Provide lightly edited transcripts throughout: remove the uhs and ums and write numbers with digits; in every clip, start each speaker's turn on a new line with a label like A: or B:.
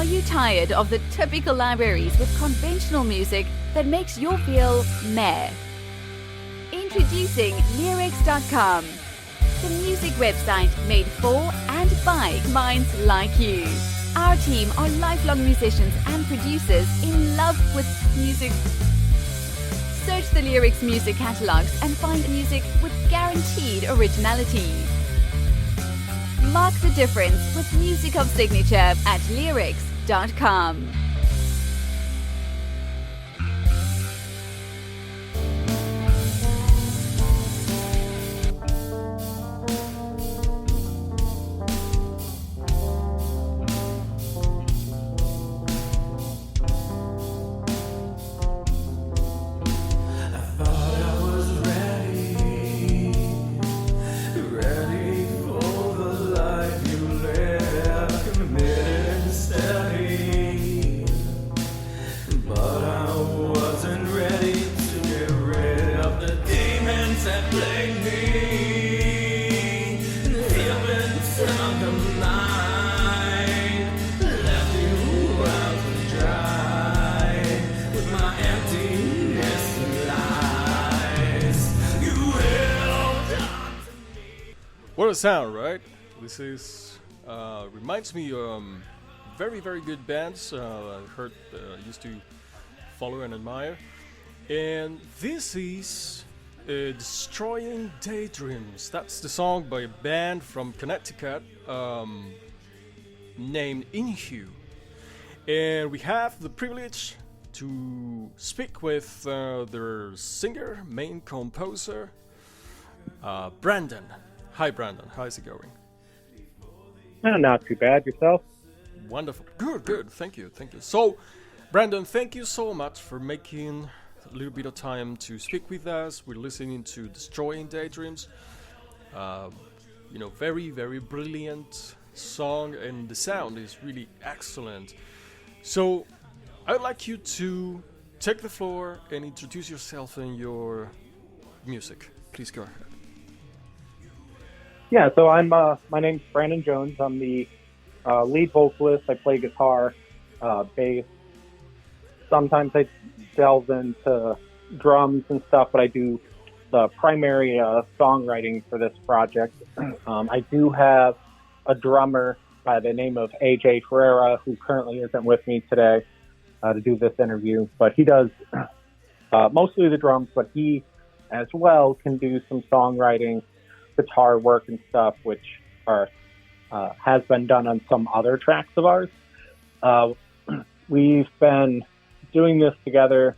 A: you tired of the typical libraries with conventional music that makes you feel meh? Introducing Leerecs.com, the music website made for and by minds like you. Our team are lifelong musicians and producers in love with music. Search the Leerecs music catalogs and find music with guaranteed originality. Mark the difference with music of signature at Leerecs.com.
B: What a sound, right? This is reminds me very good bands I heard used to follow and admire, and this is Destroying Daydreams. That's the song by a band from Connecticut named Inhu, and we have the privilege to speak with their singer, main composer, Brandon. Hi, Brandon. How's it going?
C: Not too bad. Yourself?
B: Wonderful. Good. Thank you. So, Brandon, thank you so much for making a little bit of time to speak with us. We're listening to Destroying Daydreams. Very brilliant song, and the sound is really excellent. So, I'd like you to take the floor and introduce yourself and your music. Please go ahead.
C: Yeah, so my name's Brandon Jones. I'm the lead vocalist. I play guitar, bass. Sometimes I delve into drums and stuff, but I do the primary songwriting for this project. I do have a drummer by the name of AJ Ferreira, who currently isn't with me today to do this interview, but he does mostly the drums, but he as well can do some songwriting, guitar work and stuff, which has been done on some other tracks of ours. We've been doing this together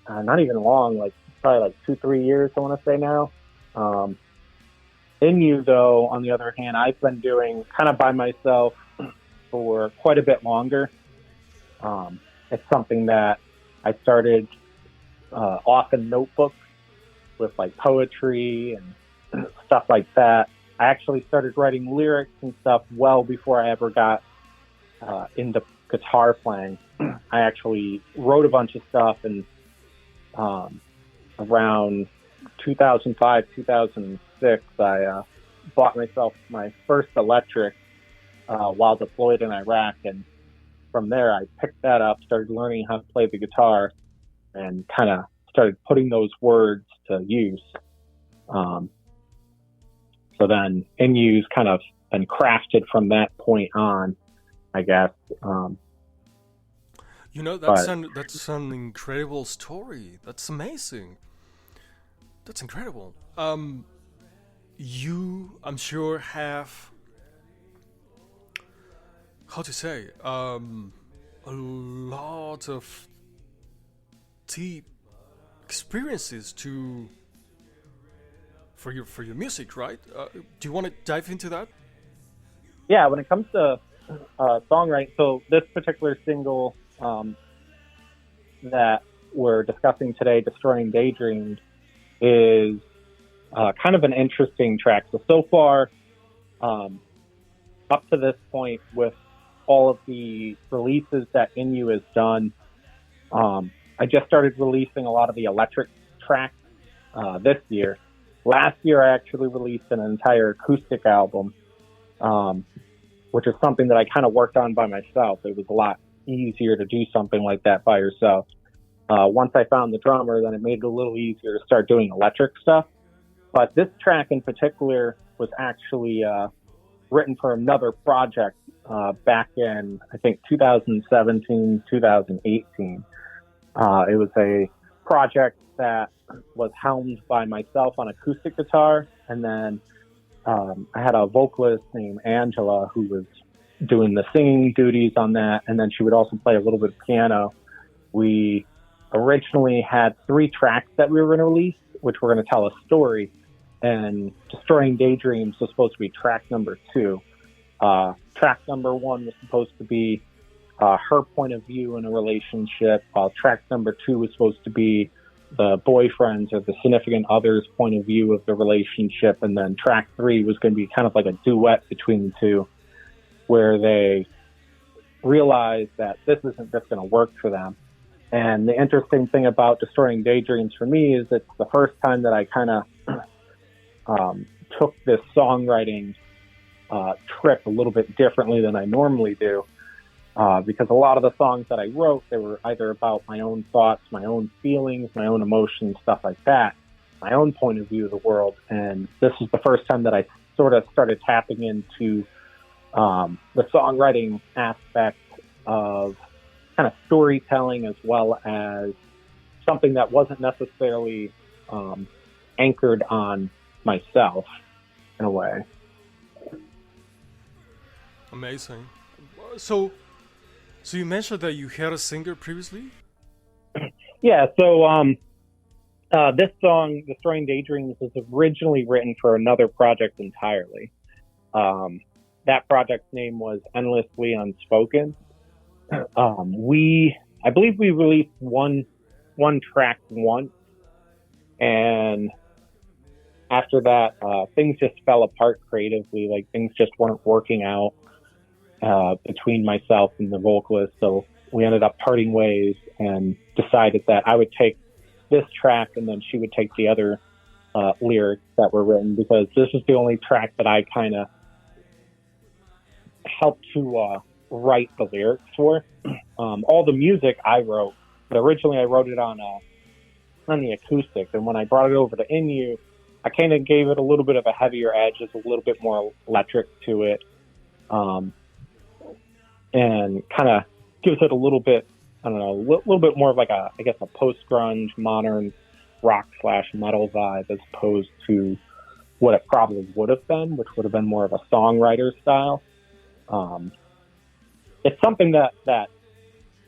C: not even long, probably 2-3 years, I want to say now. Inhu, though, on the other hand, I've been doing kind of by myself for quite a bit longer. It's something that I started off in notebooks with poetry and stuff like that. I actually started writing lyrics and stuff well before I ever got into guitar playing. I actually wrote a bunch of stuff, and around 2005, 2006, I bought myself my first electric while deployed in Iraq, and from there I picked that up, started learning how to play the guitar, and kind of started putting those words to use. So then Inhu's kind of been crafted from that point on, I guess.
B: That's an incredible story. That's amazing. That's incredible. You, I'm sure, have a lot of deep experiences for your music, right? Do you want to dive into that?
C: Yeah, when it comes to songwriting, so this particular single that we're discussing today, Destroying Daydreams, is kind of an interesting track. So far, up to this point, with all of the releases that Inhu has done, I just started releasing a lot of the electric tracks this year. Last year, I actually released an entire acoustic album. which is something that I kind of worked on by myself. It was a lot easier to do something like that by yourself. Once I found the drummer, then it made it a little easier to start doing electric stuff. But this track in particular was actually written for another project back in, I think, 2017, 2018. It was a project that was helmed by myself on acoustic guitar, and then I had a vocalist named Angela who was doing the singing duties on that, and then she would also play a little bit of piano. We originally had 3 tracks that we were going to release, which were going to tell a story, and Destroying Daydreams was supposed to be track number 2. Track number 1 was supposed to be her point of view in a relationship, while track number 2 was supposed to be the boyfriend's or the significant other's point of view of the relationship, and then track 3 was going to be kind of like a duet between the two, where they realized that this isn't just going to work for them. And the interesting thing about Destroying Daydreams for me is it's the first time that I kind of took this songwriting trip a little bit differently than I normally do. Because a lot of the songs that I wrote, they were either about my own thoughts, my own feelings, my own emotions, stuff like that, my own point of view of the world. And this is the first time that I sort of started tapping into the songwriting aspect of kind of storytelling, as well as something that wasn't necessarily anchored on myself in a way.
B: Amazing. So you mentioned that you had a singer previously?
C: Yeah, so this song, Destroying Daydreams, was originally written for another project entirely. That project's name was Endlessly Unspoken. I believe we released one track once, and after that, things just fell apart creatively. Like, things just weren't working out between myself and the vocalist, so we ended up parting ways and decided that I would take this track and then she would take the other lyrics that were written, because this is the only track that I kind of helped to write the lyrics for. All the music I wrote, but originally I wrote it on the acoustic, and when I brought it over to Inhu, I kind of gave it a little bit of a heavier edge, just a little bit more electric to it. And kind of gives it a little bit, I don't know, a little bit more of like a post-grunge, modern rock/metal vibe, as opposed to what it probably would have been, which would have been more of a songwriter style. It's something that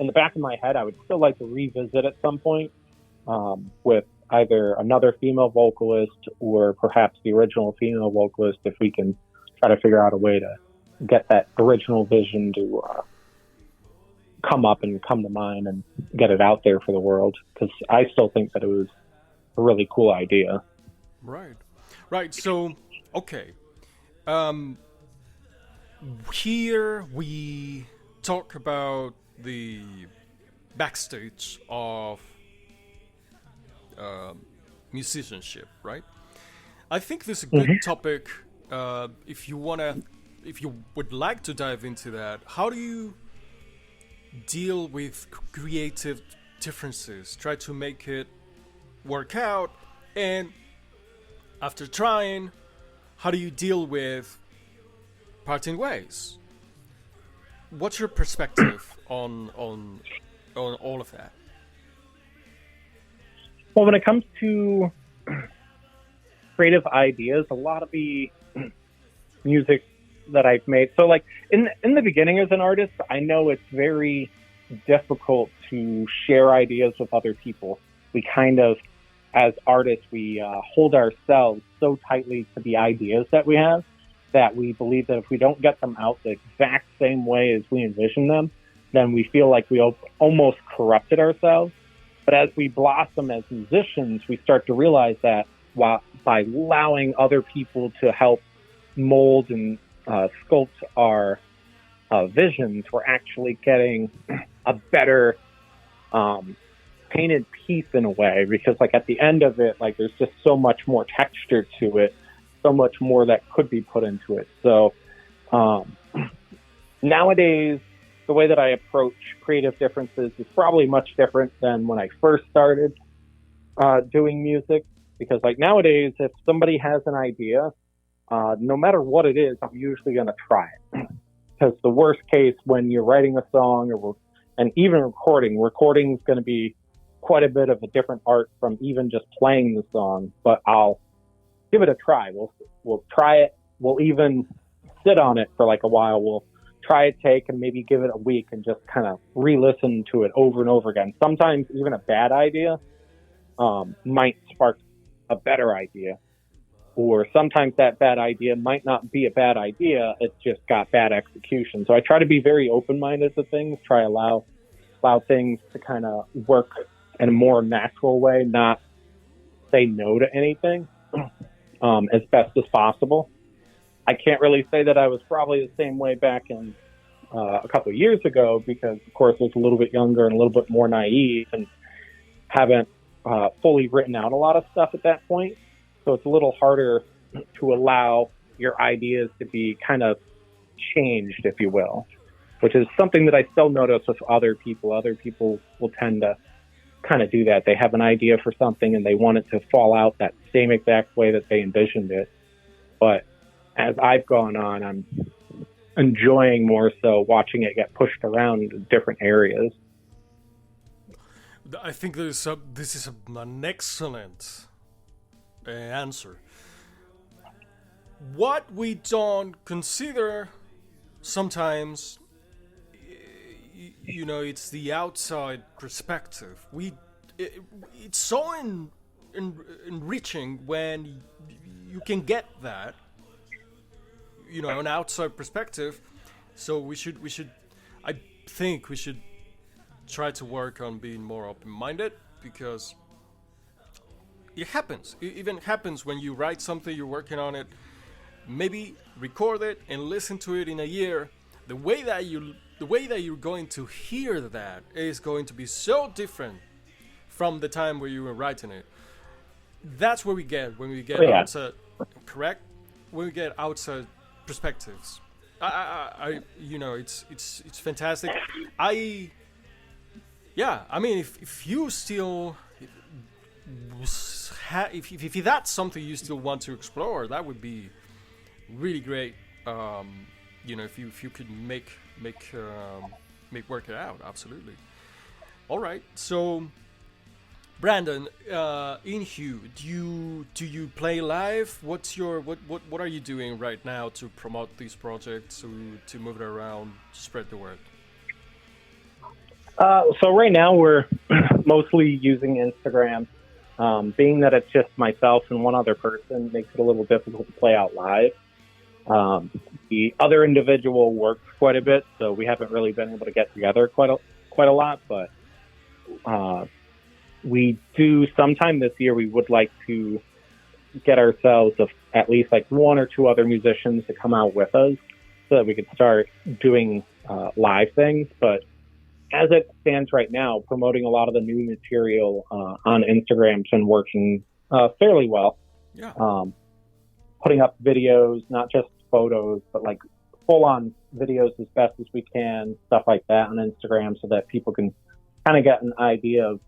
C: in the back of my head, I would still like to revisit at some point, with either another female vocalist or perhaps the original female vocalist, if we can try to figure out a way to get that original vision to come up and come to mind and get it out there for the world, because I still think that it was a really cool idea.
B: Right. So, okay. Here we talk about the backstage of musicianship, right? I think this is a good topic. If you would like to dive into that, how do you deal with creative differences? Try to make it work out, and after trying, how do you deal with parting ways? What's your perspective on all of that?
C: Well, when it comes to creative ideas, a lot of the music that I've made, so like in the beginning as an artist, I know it's very difficult to share ideas with other people. We kind of, as artists, we hold ourselves so tightly to the ideas that we have, that we believe that if we don't get them out the exact same way as we envision them, then we feel like we almost corrupted ourselves. But as we blossom as musicians, we start to realize that by allowing other people to help mold and sculpt our visions, we're actually getting a better painted piece in a way, because like at the end of it, like there's just so much more texture to it, so much more that could be put into it. So nowadays, the way that I approach creative differences is probably much different than when I first started doing music. Because like nowadays, if somebody has an idea, no matter what it is, I'm usually going to try it. Because the worst case when you're writing a song and even recording is going to be quite a bit of a different art from even just playing the song. But I'll give it a try. We'll try it. We'll even sit on it for like a while. We'll try a take and maybe give it a week and just kind of re-listen to it over and over again. Sometimes even a bad idea might spark a better idea. Or sometimes that bad idea might not be a bad idea. It's just got bad execution. So I try to be very open-minded to things, allow things to kind of work in a more natural way, not say no to anything as best as possible. I can't really say that I was probably the same way back in a couple of years ago because, of course, I was a little bit younger and a little bit more naive and haven't fully written out a lot of stuff at that point. So it's a little harder to allow your ideas to be kind of changed, if you will, which is something that I still notice with other people. Other people will tend to kind of do that. They have an idea for something and they want it to fall out that same exact way that they envisioned it. But as I've gone on, I'm enjoying more so watching it get pushed around in different areas.
B: I think this is an excellent answer. What we don't consider sometimes, it's the outside perspective. It's so enriching when you can get that, an outside perspective. So we should. I think we should try to work on being more open-minded because it happens. It even happens when you write something, you're working on it. Maybe record it and listen to it in a year. The way that you're going to hear that is going to be so different from the time where you were writing it. That's where we get when we get outside, correct? When we get outside perspectives. It's fantastic. I mean, if you still. If that's something you still want to explore, that would be really great. If you could make work it out, absolutely. All right, so Brandon, Inhu, do you play live? What are you doing right now to promote these projects, to move it around, to spread the word?
C: So right now we're mostly using Instagram. Being that it's just myself and one other person makes it a little difficult to play out live. The other individual works quite a bit, so we haven't really been able to get together quite a lot. But we do sometime this year. We would like to get ourselves at least like one or two other musicians to come out with us, so that we could start doing live things. But as it stands right now, promoting a lot of the new material on Instagram has been working fairly well.
B: Yeah.
C: Putting up videos, not just photos, but like full-on videos as best as we can, stuff like that on Instagram, so that people can kind of get an idea of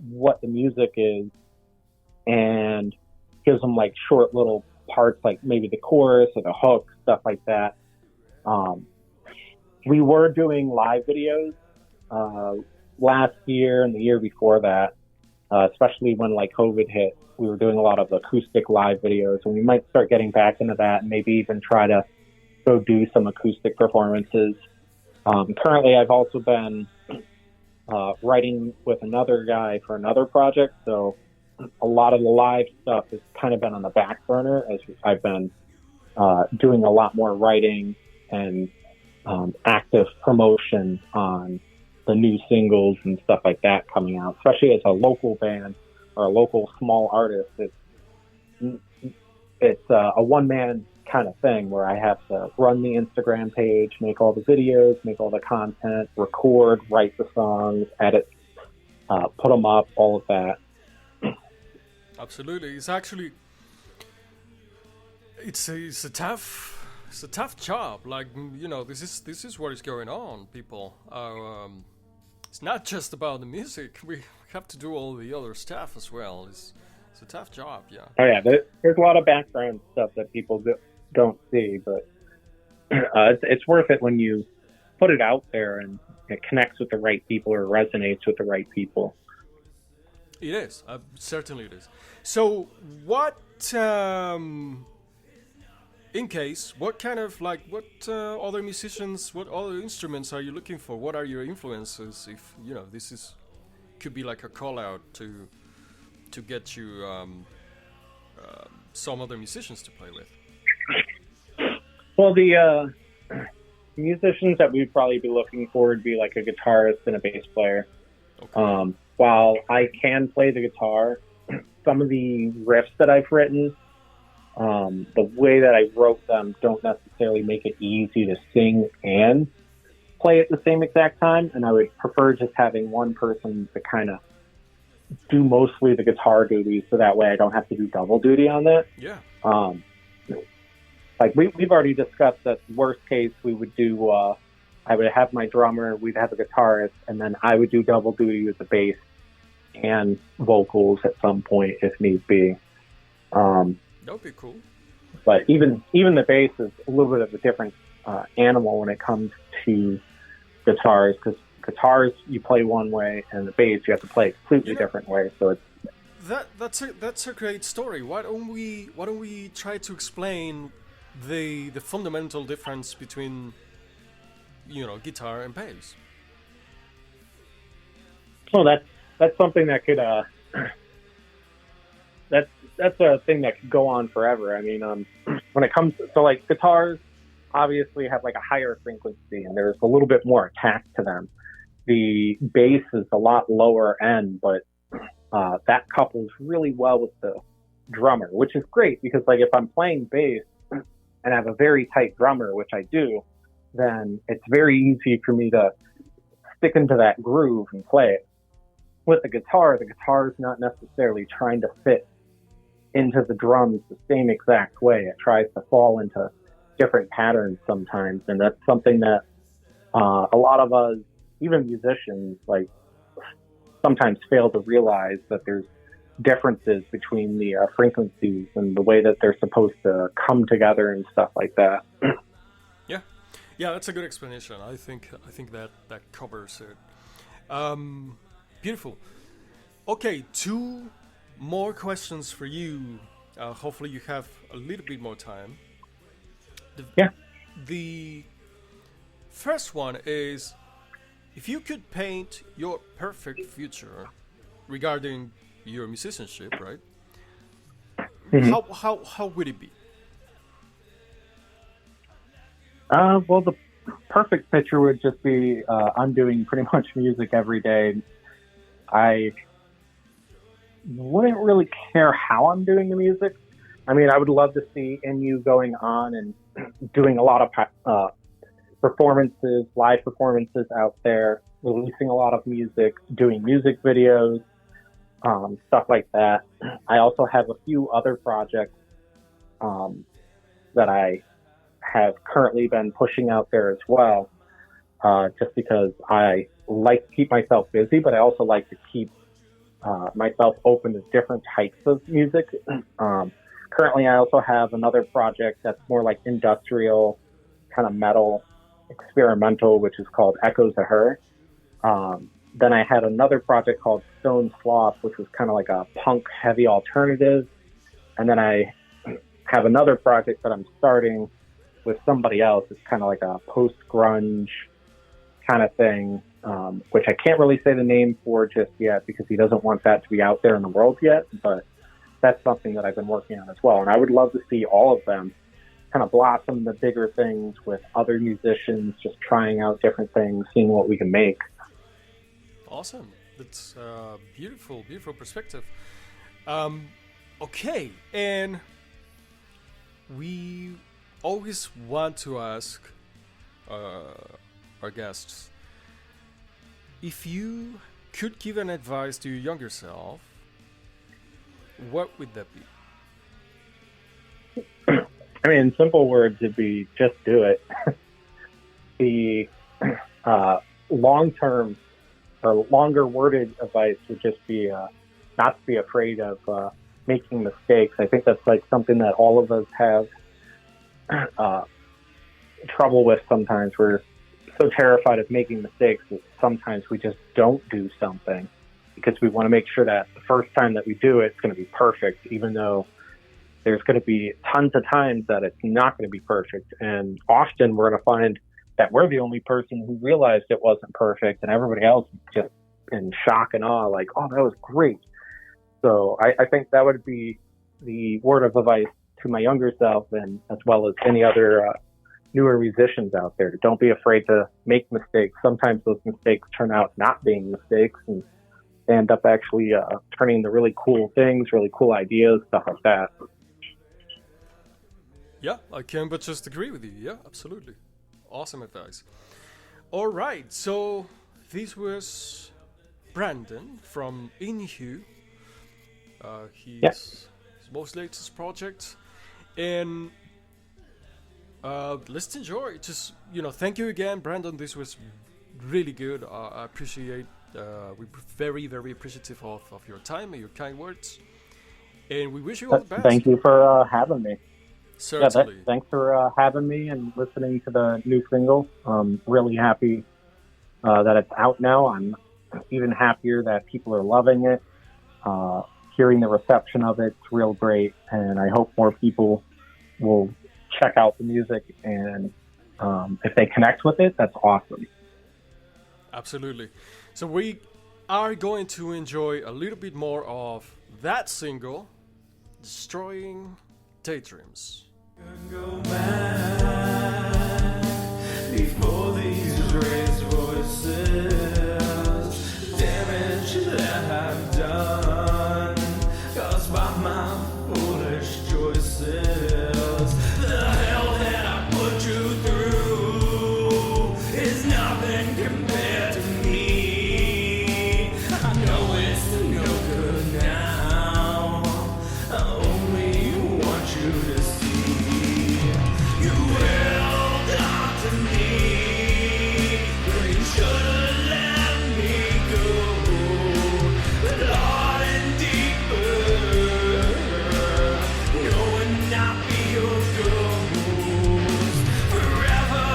C: what the music is, and gives them like short little parts, like maybe the chorus or the hook, stuff like that. We were doing live videos last year and the year before that, especially when like COVID hit. We were doing a lot of acoustic live videos, and we might start getting back into that and maybe even try to go do some acoustic performances. Currently, I've also been writing with another guy for another project, so a lot of the live stuff has kind of been on the back burner as I've been doing a lot more writing and active promotion on the new singles and stuff like that coming out, especially as a local band or a local small artist. It's a one-man kind of thing where I have to run the Instagram page, make all the videos, make all the content, record, write the songs, edit, put them up, all of that.
B: Absolutely. It's actually it's a tough it's a tough job. Like, you know, this is what is going on. People are. It's not just about the music. We have to do all the other stuff as well. It's a tough job. Yeah.
C: Oh yeah, there's a lot of background stuff that people don't see, but it's worth it when you put it out there and it connects with the right people or resonates with the right people.
B: It is. Certainly it is. So, what, in case, what kind of, like, what other musicians, what other instruments are you looking for? What are your influences? If, you know, could be like a call out to get you some other musicians to play with.
C: Well, the musicians that we'd probably be looking for would be like a guitarist and a bass player. Okay. While I can play the guitar, some of the riffs that I've written, the way that I wrote them don't necessarily make it easy to sing and play at the same exact time. And I would prefer just having one person to kind of do mostly the guitar duties, so that way I don't have to do double duty on that.
B: Yeah.
C: Like we've already discussed that worst case we would do, I would have my drummer, we'd have a guitarist, and then I would do double duty with the bass and vocals at some point if need be.
B: That would be cool.
C: But even the bass is a little bit of a different animal when it comes to guitars, because guitars you play one way and the bass you have to play a completely different way. So it's
B: that's a great story. Why don't we try to explain the fundamental difference between, you know, guitar and bass?
C: Well, that's something that could that's a thing that could go on forever. I mean, when it comes to, so like guitars obviously have like a higher frequency and there's a little bit more attack to them. The bass is a lot lower end, but that couples really well with the drummer, which is great because like if I'm playing bass and I have a very tight drummer, which I do, then it's very easy for me to stick into that groove and play it. With the guitar is not necessarily trying to fit into the drums the same exact way. It tries to fall into different patterns sometimes, and that's something that a lot of us, even musicians, like sometimes fail to realize that there's differences between the frequencies and the way that they're supposed to come together and stuff like that.
B: Yeah, that's a good explanation. I think that covers it. Beautiful. Okay, 2 more questions for you. Hopefully you have a little bit more time. The first one is, if you could paint your perfect future regarding your musicianship, right? Mm-hmm. How would it be?
C: Well, the perfect picture would just be I'm doing pretty much music every day. I wouldn't really care how I'm doing the music. I mean, I would love to see Inhu going on and doing a lot of performances, live performances out there, releasing a lot of music, doing music videos, stuff like that. I also have a few other projects that I have currently been pushing out there as well, just because I like to keep myself busy, but I also like to keep myself open to different types of music. Currently, I also have another project that's more like industrial, kind of metal, experimental, which is called Echoes of Her. Then I had another project called Stone Sloth, which was kind of like a punk heavy alternative. And then I have another project that I'm starting with somebody else. It's kind of like a post-grunge kind of thing, which I can't really say the name for just yet because he doesn't want that to be out there in the world yet. But that's something that I've been working on as well. And I would love to see all of them kind of blossom into bigger things with other musicians, just trying out different things, seeing what we can make.
B: Awesome. That's beautiful perspective. Okay, and we always want to ask our guests, if you could give an advice to your younger self, what would that be?
C: I mean, in simple words, it'd be just do it. The long-term or longer worded advice would just be not to be afraid of making mistakes. I think that's like something that all of us have trouble with sometimes. We're so terrified of making mistakes that sometimes we just don't do something because we want to make sure that the first time that we do it, it's going to be perfect, even though there's going to be tons of times that it's not going to be perfect. And often we're going to find that we're the only person who realized it wasn't perfect, and everybody else is just in shock and awe, like, oh, that was great. So I think that would be the word of advice to my younger self, and as well as any other newer musicians out there. Don't be afraid to make mistakes. Sometimes those mistakes turn out not being mistakes, and they end up actually turning into really cool things, really cool ideas, stuff like that.
B: Yeah, I can but just agree with you. Yeah, absolutely. Awesome advice. All right, so this was Brandon from Inhu. His most latest project. And let's enjoy. Just, thank you again, Brandon. This was really good. I appreciate, we're very, very appreciative of your time and your kind words. And we wish you all the best.
C: Thank you for having me.
B: Certainly.
C: Thanks for having me and listening to the new single. I'm really happy that it's out now. I'm even happier that people are loving it. Hearing the reception of it's real great, and I hope more people will check out the music, and if they connect with it, that's awesome.
B: Absolutely. So we are going to enjoy a little bit more of that single, Destroying Daydreams.
D: Go mad before these raised voices, damage that I've done, caused by my foolish choices. The hell that I put you through is nothing compared to me. I know it's no good now. I only want you to see. You held on to me, but you should've let me go. But hard and deeper, knowing I'll be your ghost. Forever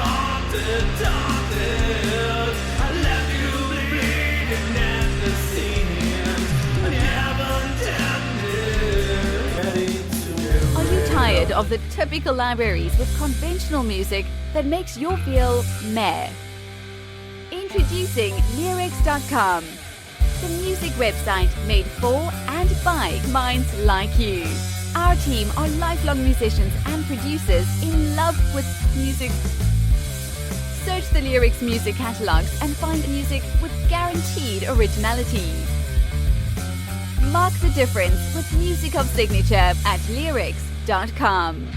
D: haunted, haunted. I left you bleeding at the seams. I never intended.
A: Are you tired of the typical libraries with conventional music that makes you feel meh? Introducing Leerecs.com, the music website made for and by minds like you. Our team are lifelong musicians and producers in love with music. Search the Leerecs music catalogs and find music with guaranteed originality. Mark the difference with music of signature at Leerecs.com.